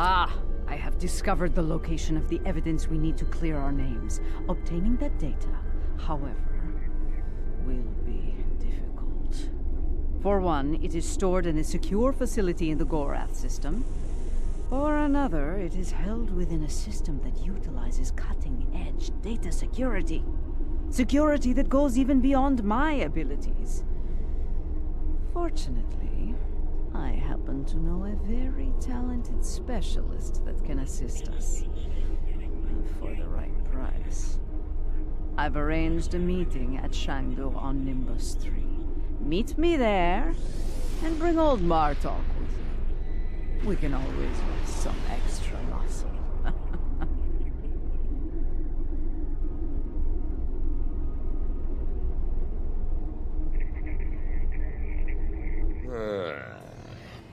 I have discovered the location of the evidence we need to clear our names. Obtaining that data, however, will be difficult. For one, it is stored in a secure facility in the Gorath system. For another, it is held within a system that utilizes cutting-edge data security. Security that goes even beyond my abilities. Fortunately, I happen to know a very talented specialist that can assist us. For the right price. I've arranged a meeting at Shangdu on Nimbus 3. Meet me there, and bring old Martok with you. We can always use some extra muscle.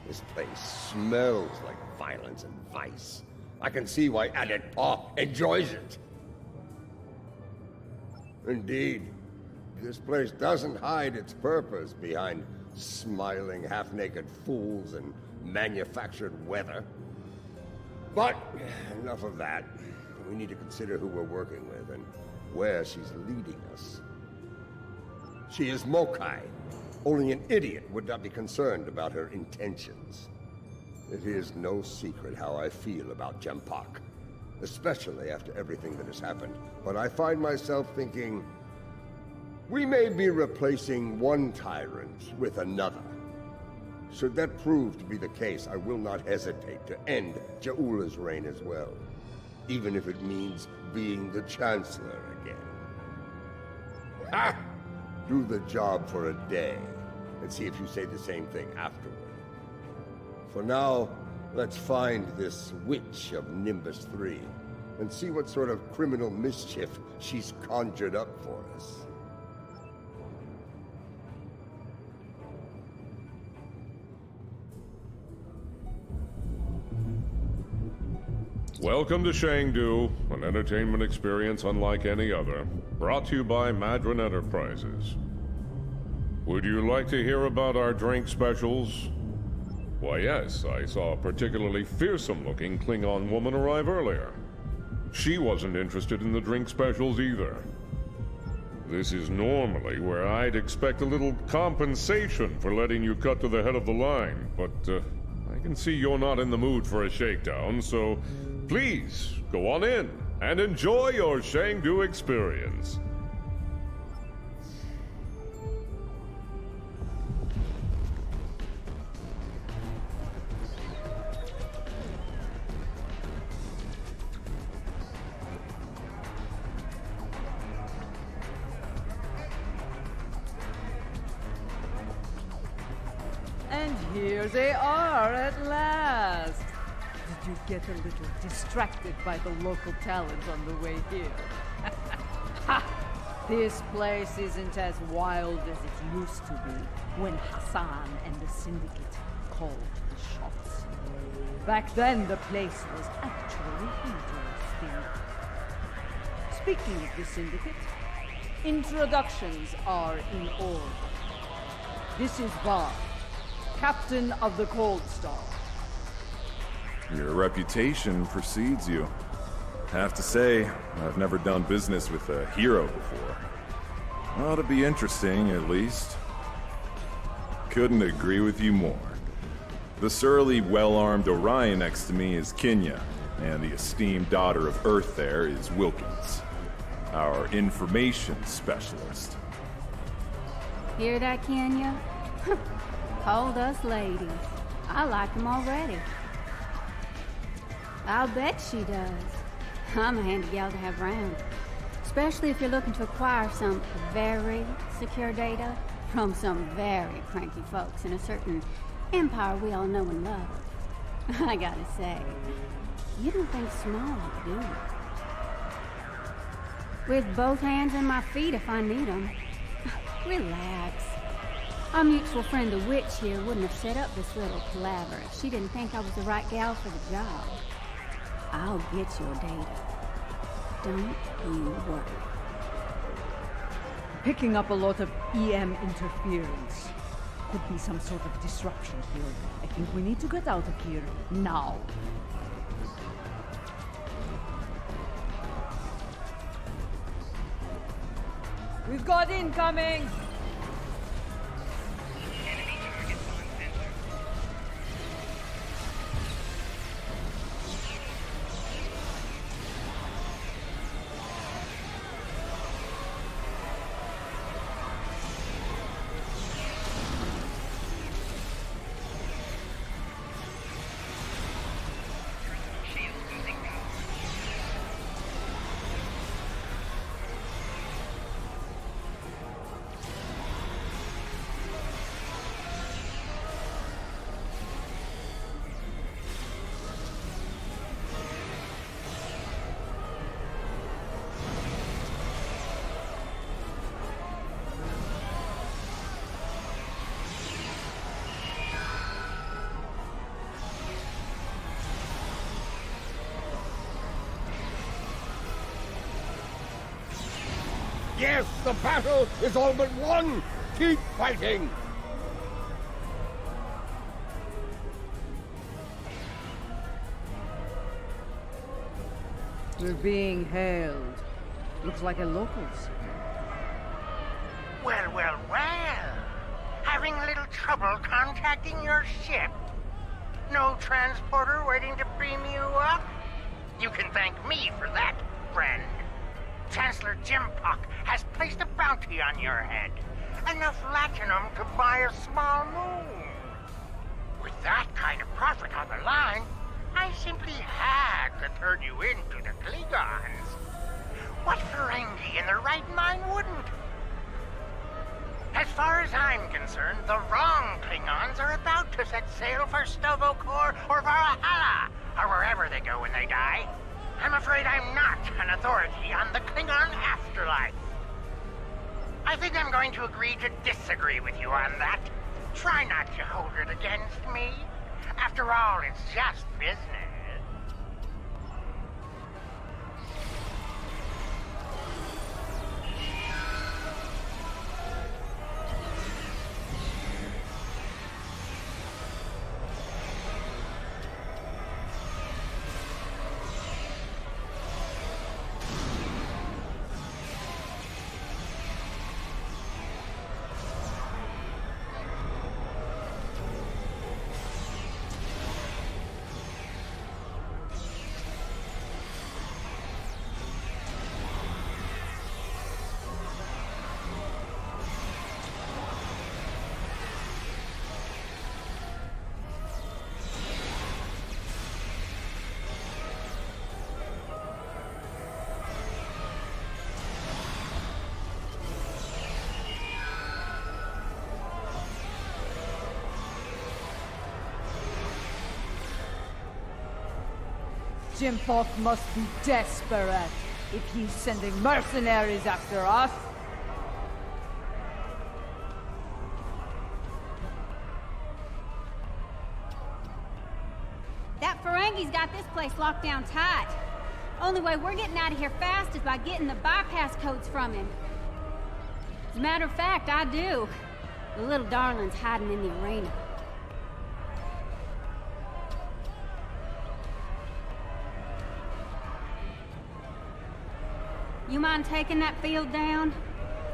This place smells like violence and vice. I can see why Adet'pa enjoys it. Indeed, this place doesn't hide its purpose behind smiling, half-naked fools and manufactured weather. But enough of that. We need to consider who we're working with and where she's leading us. She is Mokai. Only an idiot would not be concerned about her intentions. It is no secret how I feel about Jempak, especially after everything that has happened. But I find myself thinking, we may be replacing one tyrant with another. Should that prove to be the case, I will not hesitate to end Ja'ula's reign as well, even if it means being the Chancellor again. Ha! Do the job for a day, and see if you say the same thing afterward. For now, let's find this witch of Nimbus 3, and see what sort of criminal mischief she's conjured up for us. Welcome to Shangdu, an entertainment experience unlike any other. Brought to you by Madron Enterprises. Would you like to hear about our drink specials? Why yes, I saw a particularly fearsome-looking Klingon woman arrive earlier. She wasn't interested in the drink specials either. This is normally where I'd expect a little compensation for letting you cut to the head of the line, but I can see you're not in the mood for a shakedown, so please go on in and enjoy your Shangdu experience. And here they are at last. Did you get a little distracted by the local talent on the way here? Ha! This place isn't as wild as it used to be when Hassan and the Syndicate called the shots. Back then, the place was actually interesting. Speaking of the Syndicate, introductions are in order. This is Vaughn, Captain of the Cold Star. Your reputation precedes you. Have to say, I've never done business with a hero before. Ought to be interesting, at least. Couldn't agree with you more. The surly, well-armed Orion next to me is Kenya, and the esteemed daughter of Earth there is Wilkins, our information specialist. Hear that, Kenya? Called us ladies. I like them already. I'll bet she does. I'm a handy gal to have around. Especially if you're looking to acquire some very secure data from some very cranky folks in a certain empire we all know and love. I gotta say, you don't think small, do you? With both hands and my feet if I need them. Relax. Our mutual friend the witch here wouldn't have set up this little palaver if she didn't think I was the right gal for the job. I'll get your data. Don't you worry. Picking up a lot of EM interference. Could be some sort of disruption here. I think we need to get out of here now. We've got incoming! Yes, the battle is all but won! Keep fighting! We're being hailed. Looks like a locals. Well, well, well. Having a little trouble contacting your ship. No transporter waiting to beam you up? You can thank me for that, friend. Chancellor Jim Puck has placed a bounty on your head. Enough latinum to buy a small moon. With that kind of profit on the line, I simply had to turn you into the Klingons. What Ferengi in their right mind wouldn't? As far as I'm concerned, the wrong Klingons are about to set sail for Stovokor or Valhalla, or wherever they go when they die. I'm afraid I'm not an authority on the Klingon afterlife. I think I'm going to agree to disagree with you on that. Try not to hold it against me. After all, it's just business. Jim Falk must be desperate if he's sending mercenaries after us. That Ferengi's got this place locked down tight. Only way we're getting out of here fast is by getting the bypass codes from him. As a matter of fact, I do. The little darling's hiding in the arena. You mind taking that field down?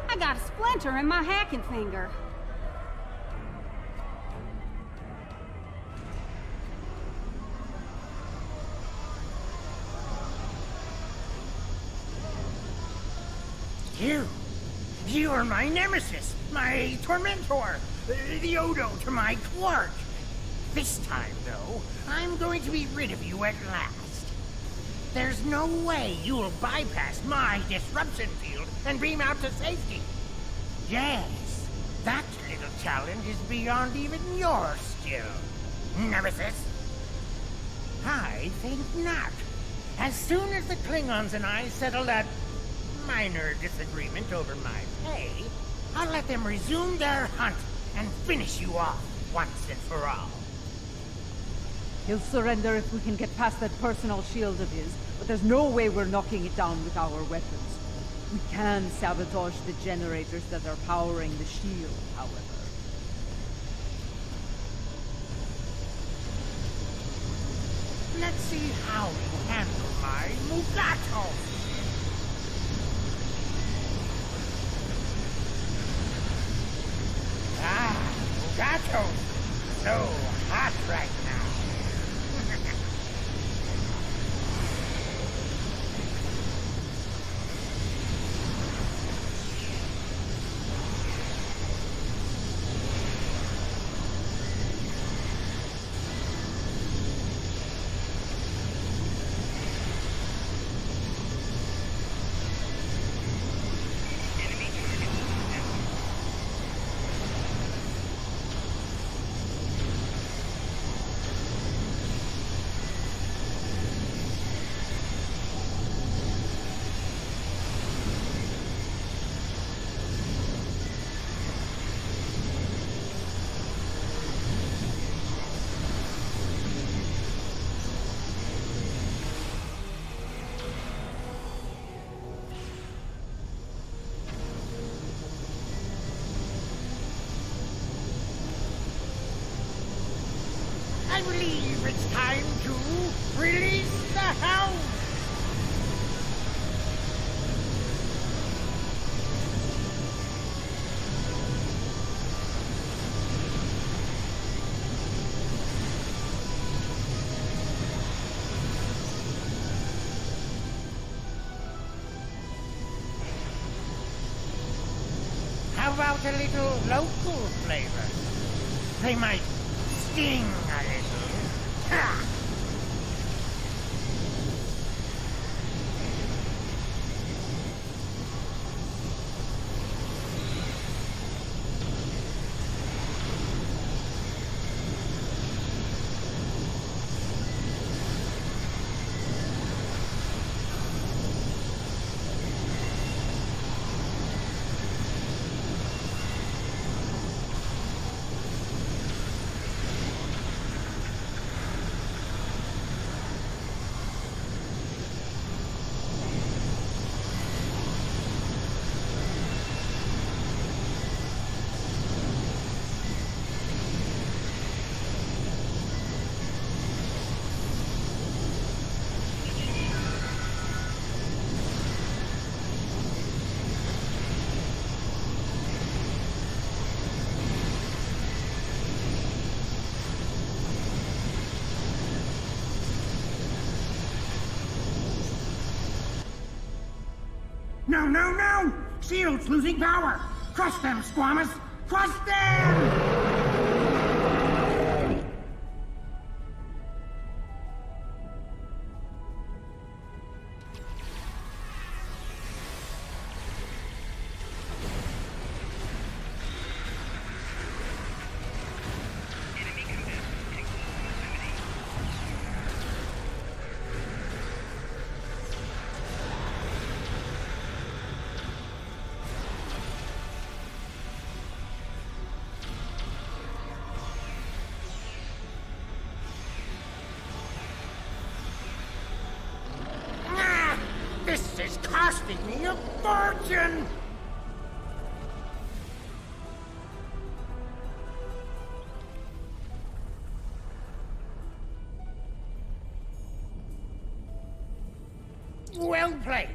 I got a splinter in my hacking finger. You are my nemesis, my tormentor, the Odo to my Quark. This time, though, I'm going to be rid of you at last. There's no way you'll bypass my disruption field and beam out to safety. Yes, that little challenge is beyond even your skill, Nemesis. I think not. As soon as the Klingons and I settle that minor disagreement over my pay, I'll let them resume their hunt and finish you off once and for all. He'll surrender if we can get past that personal shield of his, but there's no way we're knocking it down with our weapons. We can sabotage the generators that are powering the shield, however. Let's see how you handle my Mugato. so hot right now. I believe it's time to release the hound! How about a little local flavor? They might sting a little. Ha! No, no, no! Shield's losing power! Crush them, Squamous! Crush them! This is costing me a fortune! Well played,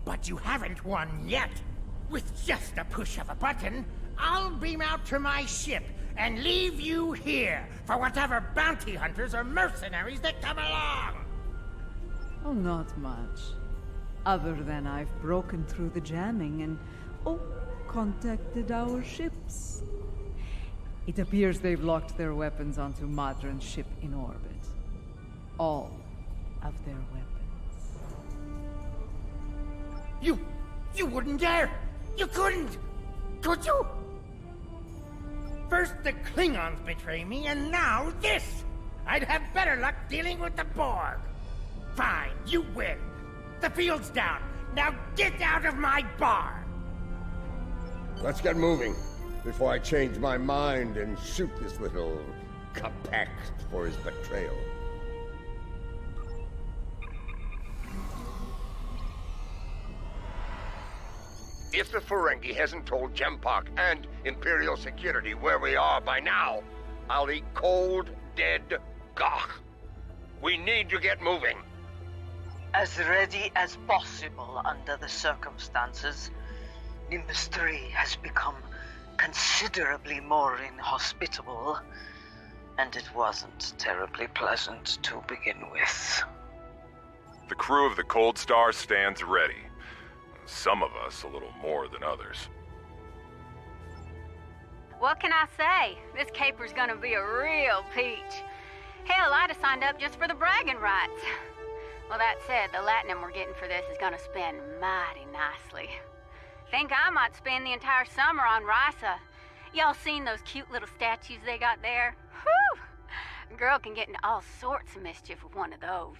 but you haven't won yet. With just a push of a button, I'll beam out to my ship and leave you here for whatever bounty hunters or mercenaries that come along. Oh, not much. Other than I've broken through the jamming and, contacted our ships. It appears they've locked their weapons onto Madron's ship in orbit. All of their weapons. You wouldn't dare! You couldn't! Could you? First the Klingons betray me, and now this! I'd have better luck dealing with the Borg. Fine, you win. The field's down. Now get out of my bar! Let's get moving, before I change my mind and shoot this little Capex for his betrayal. If the Ferengi hasn't told Gempak and Imperial Security where we are by now, I'll eat cold, dead gagh. We need to get moving. As ready as possible under the circumstances. Nimbus 3 has become considerably more inhospitable, and it wasn't terribly pleasant to begin with. The crew of the Cold Star stands ready. Some of us a little more than others. What can I say? This caper's gonna be a real peach. Hell, I'd have signed up just for the bragging rights. Well, that said, the latinum we're getting for this is gonna spend mighty nicely. Think I might spend the entire summer on Risa. Y'all seen those cute little statues they got there? Whew! Girl can get into all sorts of mischief with one of those.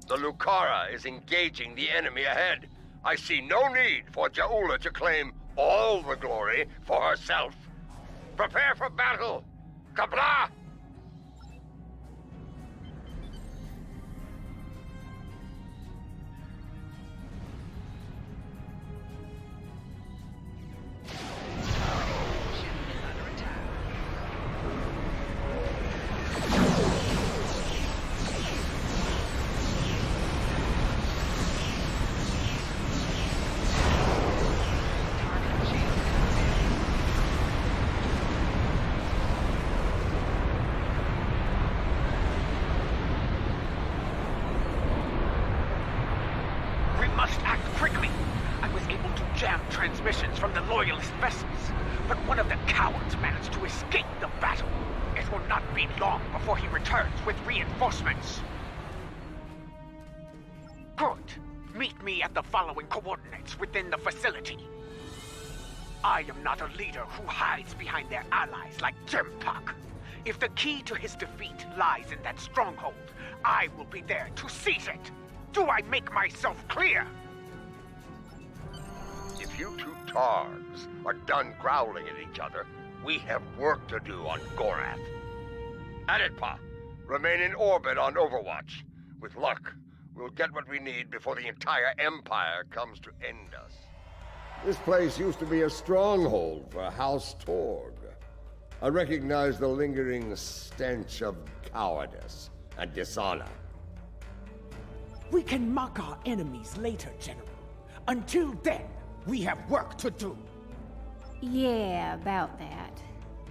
The Lucara is engaging the enemy ahead. I see no need for Jaula to claim all the glory for herself. Prepare for battle! Kabla! Transmissions from the Loyalist vessels, but one of the cowards managed to escape the battle. It will not be long before he returns with reinforcements. Good. Meet me at the following coordinates within the facility. I am not a leader who hides behind their allies like Adet'pa. If the key to his defeat lies in that stronghold, I will be there to seize it. Do I make myself clear? If you two targs are done growling at each other, we have work to do on Gorath. Adet'pa, remain in orbit on Overwatch. With luck, we'll get what we need before the entire Empire comes to end us. This place used to be a stronghold for House Torg. I recognize the lingering stench of cowardice and dishonor. We can mock our enemies later, General. Until then, we have work to do. Yeah, about that.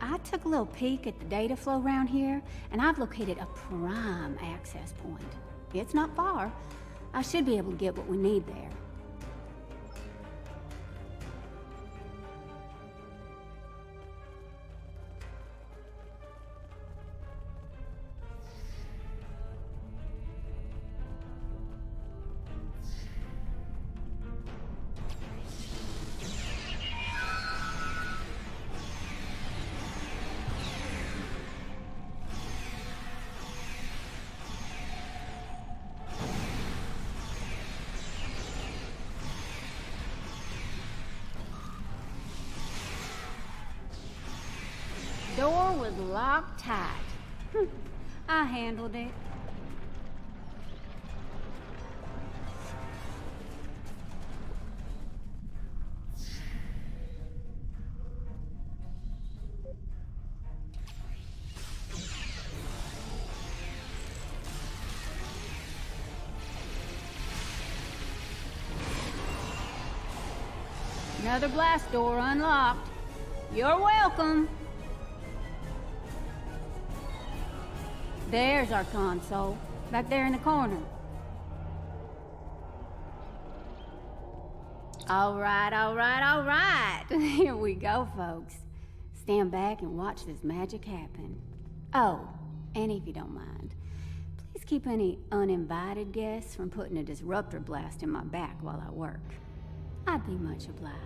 I took a little peek at the data flow around here, and I've located a prime access point. It's not far. I should be able to get what we need there. Door was locked tight. I handled it. Another blast door unlocked. You're welcome. There's our console, back there in the corner. All right. Here we go, folks. Stand back and watch this magic happen. Oh, and if you don't mind, please keep any uninvited guests from putting a disruptor blast in my back while I work. I'd be much obliged.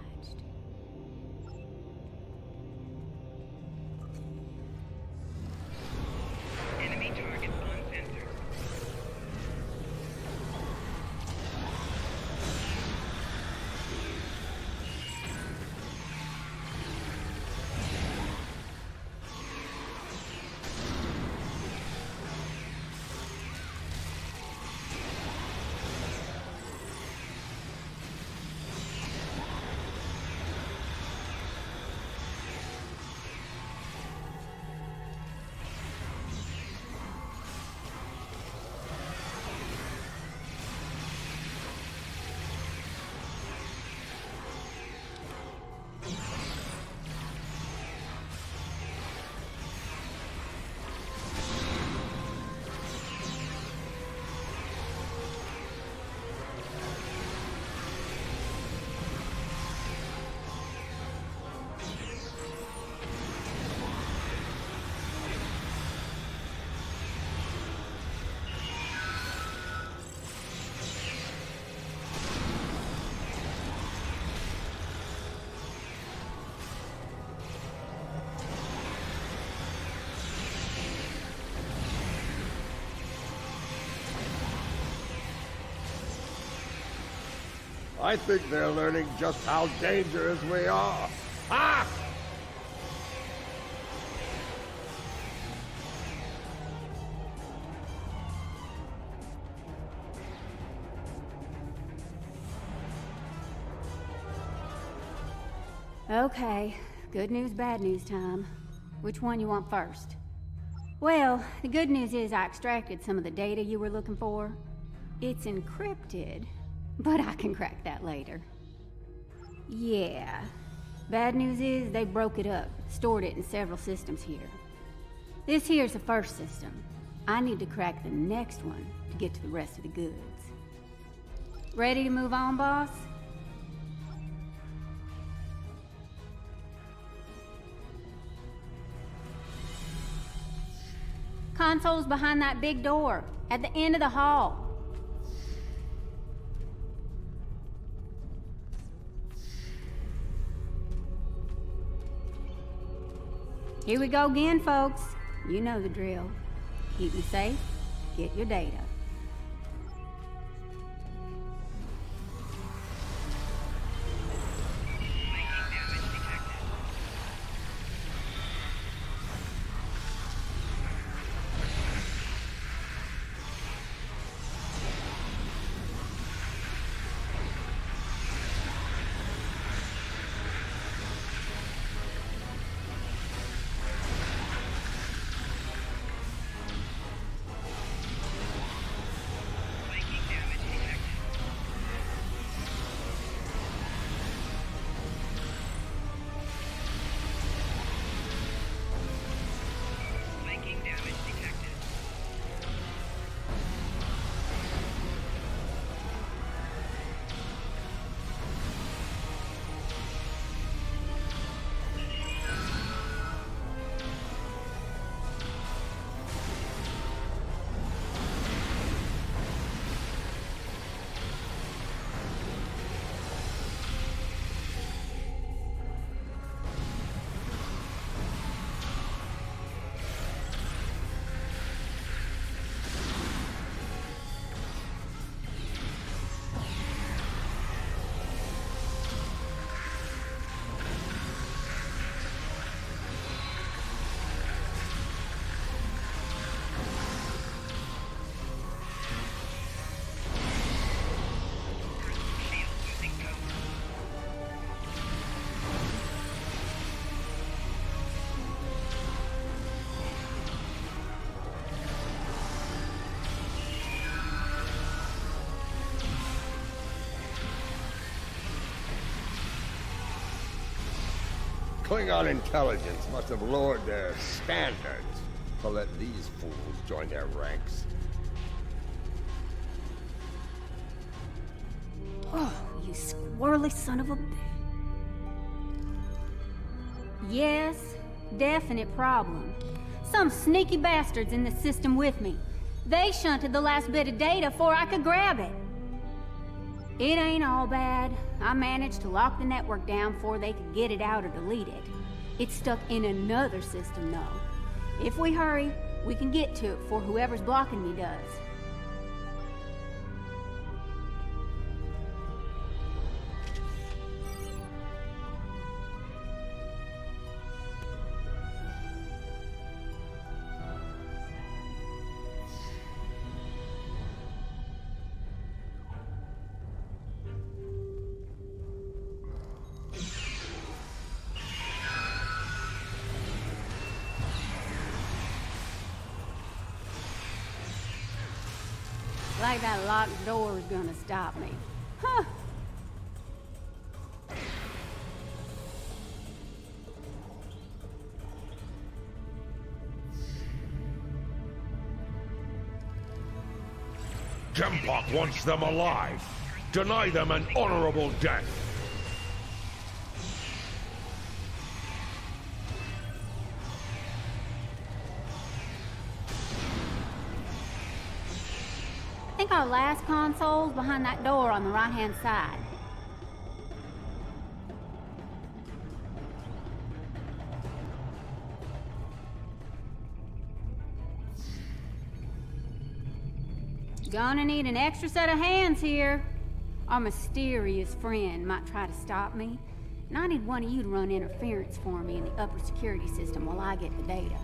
Enemy target on center. I think they're learning just how dangerous we are. Ah! Okay, good news, bad news time. Which one you want first? Well, the good news is I extracted some of the data you were looking for. It's encrypted, but I can crack that later. Yeah. Bad news is they broke it up, stored it in several systems here. This here's the first system. I need to crack the next one to get to the rest of the goods. Ready to move on, boss? Console's behind that big door, at the end of the hall. Here we go again, folks. You know the drill. Keep me safe, get your data. Klingon intelligence must have lowered their standards to let these fools join their ranks. Oh, you squirrely son of a bitch. Yes, definite problem. Some sneaky bastards in the system with me. They shunted the last bit of data before I could grab it. It ain't all bad. I managed to lock the network down before they could get it out or delete it. It's stuck in another system, though. If we hurry, we can get to it before whoever's blocking me does. Like that locked door is gonna stop me. Huh. Jempok wants them alive. Deny them an honorable death. I think our last console's behind that door on the right-hand side. Gonna need an extra set of hands here. Our mysterious friend might try to stop me, and I need one of you to run interference for me in the upper security system while I get the data.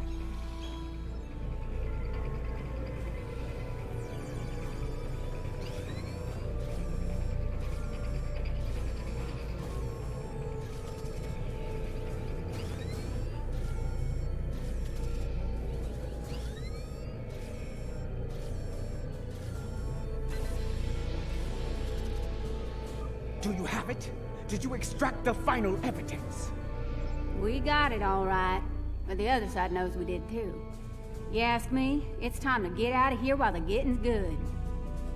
Do you have it? Did you extract the final evidence? We got it all right, but the other side knows we did too. You ask me, it's time to get out of here while the getting's good.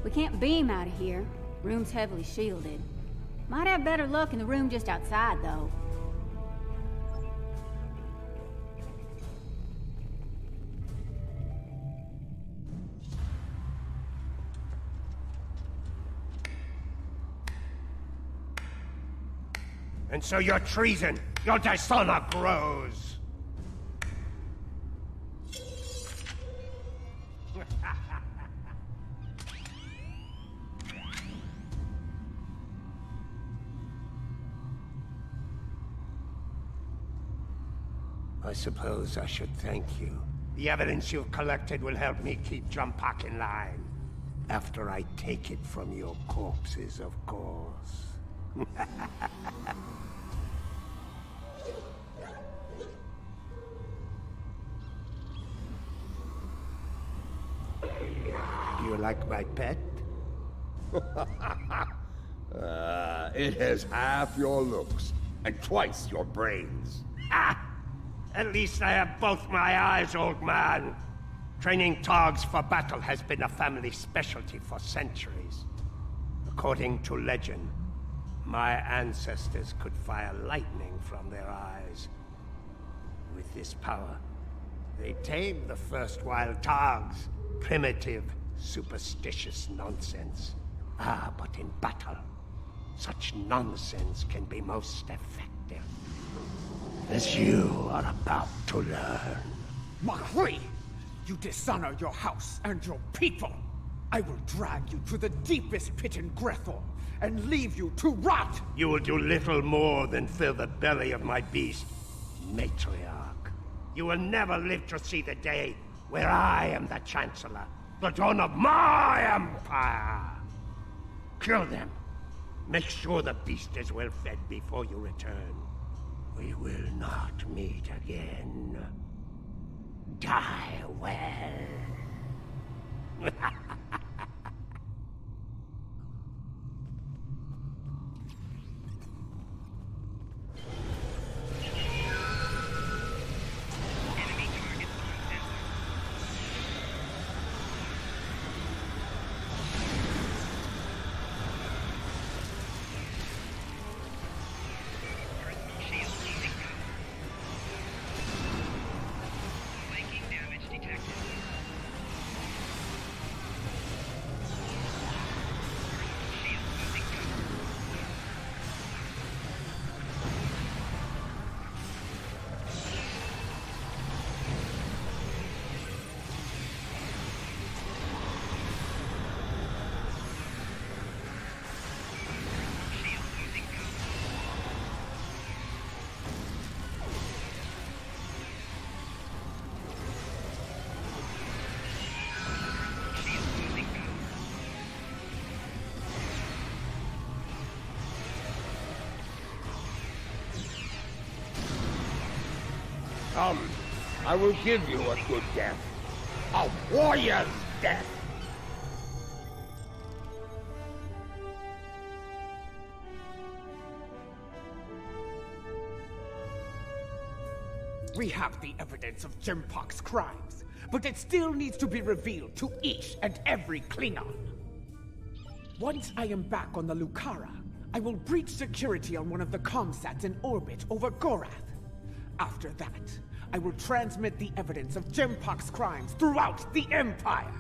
We can't beam out of here. Room's heavily shielded. Might have better luck in the room just outside, though. And so your treason, your dishonor grows. I suppose I should thank you. The evidence you've collected will help me keep Jumpak in line. After I take it from your corpses, of course. Do you like my pet? It has half your looks and twice your brains. Ah! At least I have both my eyes, old man. Training Targs for battle has been a family specialty for centuries. According to legend, my ancestors could fire lightning from their eyes. With this power, they tamed the first wild Targs. Primitive, superstitious nonsense. Ah, but in battle, such nonsense can be most effective. As you are about to learn. Mahri! You dishonor your house and your people! I will drag you to the deepest pit in Grethor and leave you to rot! You will do little more than fill the belly of my beast, matriarch. You will never live to see the day where I am the Chancellor, the dawn of my empire. Kill them. Make sure the beast is well fed before you return. We will not meet again. Die well. Come, I will give you a good death. A warrior's death. We have the evidence of Jumpak's crimes, but it still needs to be revealed to each and every Klingon. Once I am back on the Lucara, I will breach security on one of the comsats in orbit over Gorath. After that, I will transmit the evidence of Jumpak's crimes throughout the Empire!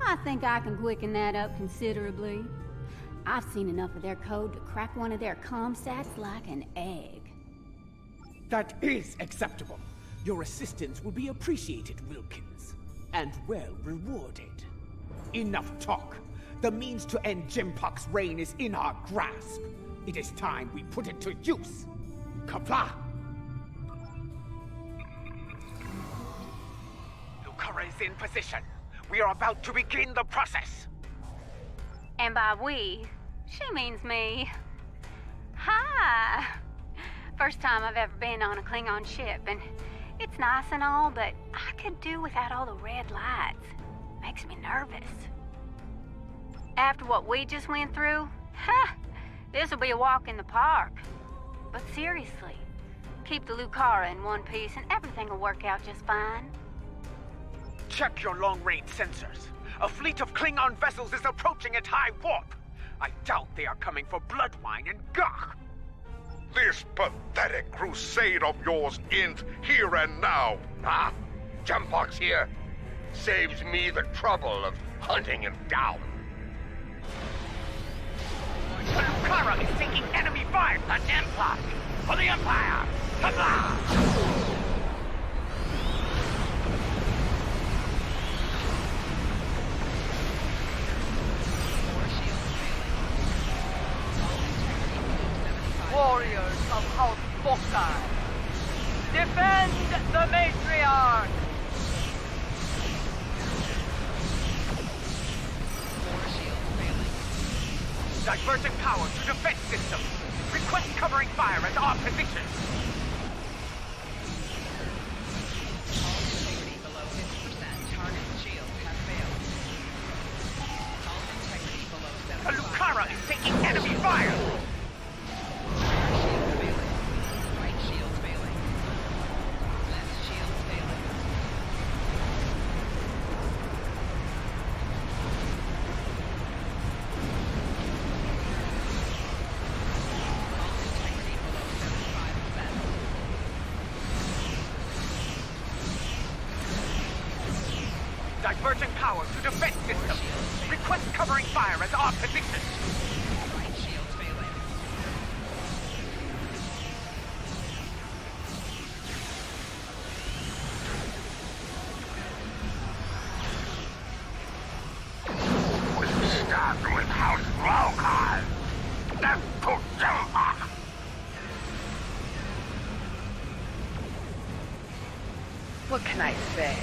I think I can quicken that up considerably. I've seen enough of their code to crack one of their comsats like an egg. That is acceptable. Your assistance will be appreciated, Wilkins. And well rewarded. Enough talk. The means to end Jimpok's reign is in our grasp. It is time we put it to use. Kapla! Lucara is in position. We are about to begin the process. And by we, she means me. Hi! First time I've ever been on a Klingon ship, and it's nice and all, but I could do without all the red lights. Makes me nervous. After what we just went through, this'll be a walk in the park. But seriously, keep the Lucara in one piece and everything will work out just fine. Check your long-range sensors. A fleet of Klingon vessels is approaching at high warp. I doubt they are coming for blood wine and gah. This pathetic crusade of yours ends here and now. Ah, Jimpok's here. Saves me the trouble of hunting him down. The Lucara is taking enemy fire! The Jimpok! For the Empire! Kapla! Warriors of House Bokai, defend the matriarch! Diverting power to defense system. Request covering fire at our position. Integrity below 50%. Target shields have failed. Hull integrity below 75%. The Lucara is taking enemy fire! Shields failing. Right shields failing. Left shields failing. Diverting power to defense system. Request covering fire at our position. Right shields failing. We start with House Rokar. Death to Jimpok. What can I say?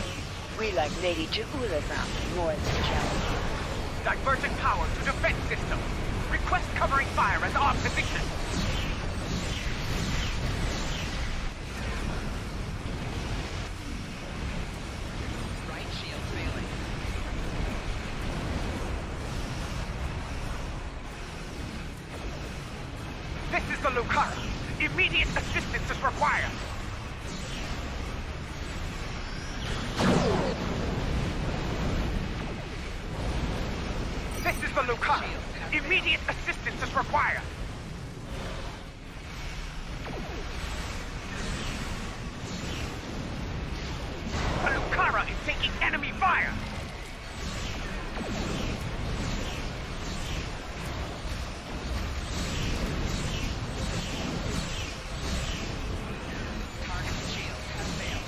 We like Lady Ja'ula's army more than challenging. Diverting power to defense system. Request covering fire at our position. Right shields failing. This is the Lucara. Immediate assistance is required. This is the Lucara. Immediate assistance is required. The Lucara is taking enemy fire. Target shield has failed.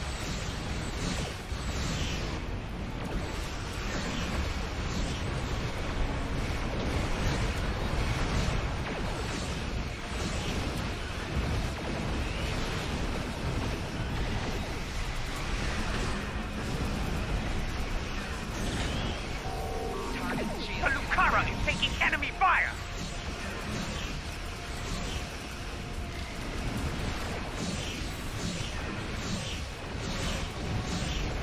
Target The shield. Lucara is taking enemy fire.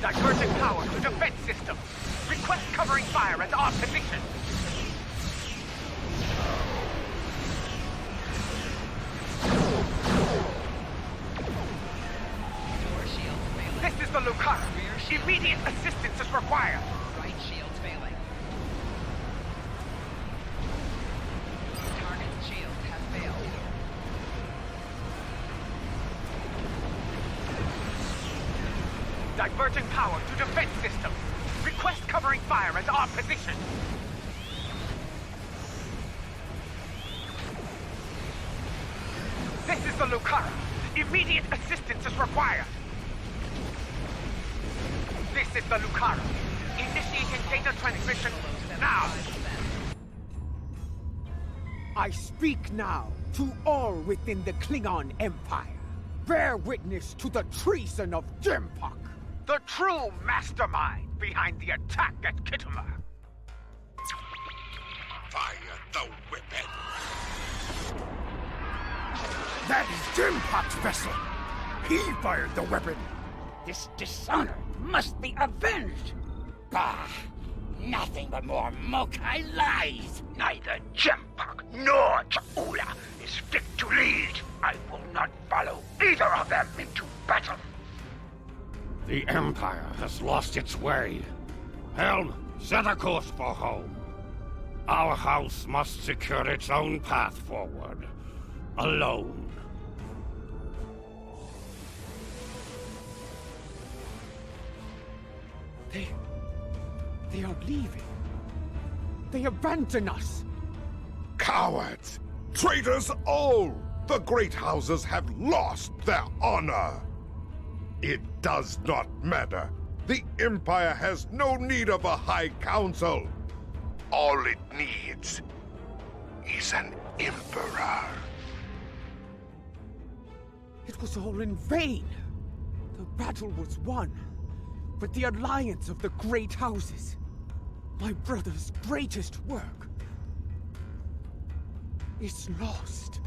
Diverting power to defense system. Request covering fire at our position. Door shields failing. This is the Lucara. Immediate assistance is required. Right shields failing. Target shield has failed. Diverting power to defense system. Request covering fire at our position. This is the Lucara. Immediate assistance is required. This is the Lucara. Initiating data transmission now. I speak now to all within the Klingon Empire. Bear witness to the treason of Jempok, the true mastermind behind the attack at Kittimer. Fire the weapon! That is Jempok's vessel! He fired the weapon! This dishonor must be avenged! Bah! Nothing but more Mokai lies! Neither Jempok nor Cha'ula is fit to lead! I will not follow either of them into battle! The Empire has lost its way. Helm, set a course for home. Our house must secure its own path forward. Alone. They are leaving. They abandon us. Cowards! Traitors all! The great houses have lost their honor! It does not matter. The Empire has no need of a High Council. All it needs is an Emperor. It was all in vain. The battle was won, but the alliance of the great houses, my brother's greatest work, is lost.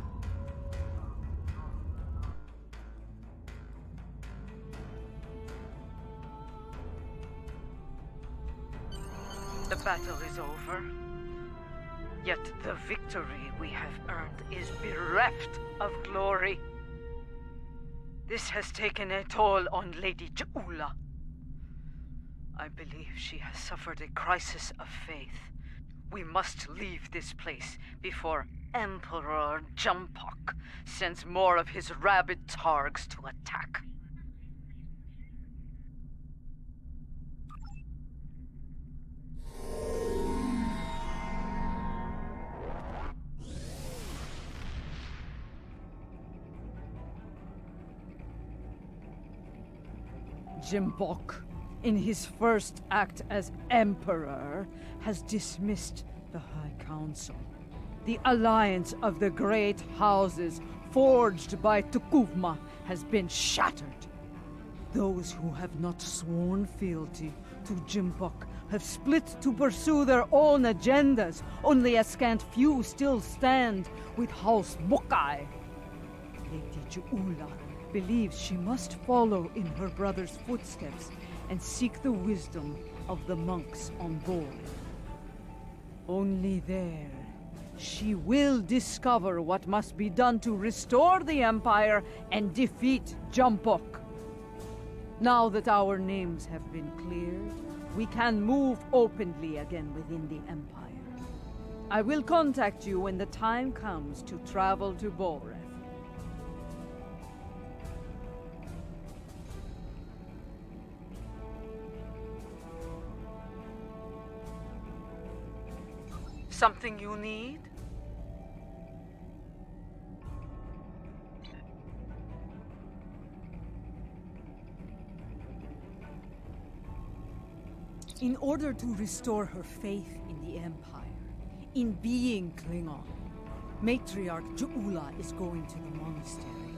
The battle is over. Yet the victory we have earned is bereft of glory. This has taken a toll on Lady Cha'ula. I believe she has suffered a crisis of faith. We must leave this place before Emperor Jempok sends more of his rabid targs to attack. Jempok, in his first act as Emperor, has dismissed the High Council. The alliance of the great houses forged by Tukuvma has been shattered. Those who have not sworn fealty to Jempok have split to pursue their own agendas. Only a scant few still stand with House Mokai. Lady Cha'ula believes she must follow in her brother's footsteps and seek the wisdom of the monks on board. Only there, she will discover what must be done to restore the Empire and defeat Jempok. Now that our names have been cleared, we can move openly again within the Empire. I will contact you when the time comes to travel to Boreth. Something you need? In order to restore her faith in the Empire, in being Klingon, Matriarch Cha'ula is going to the monastery.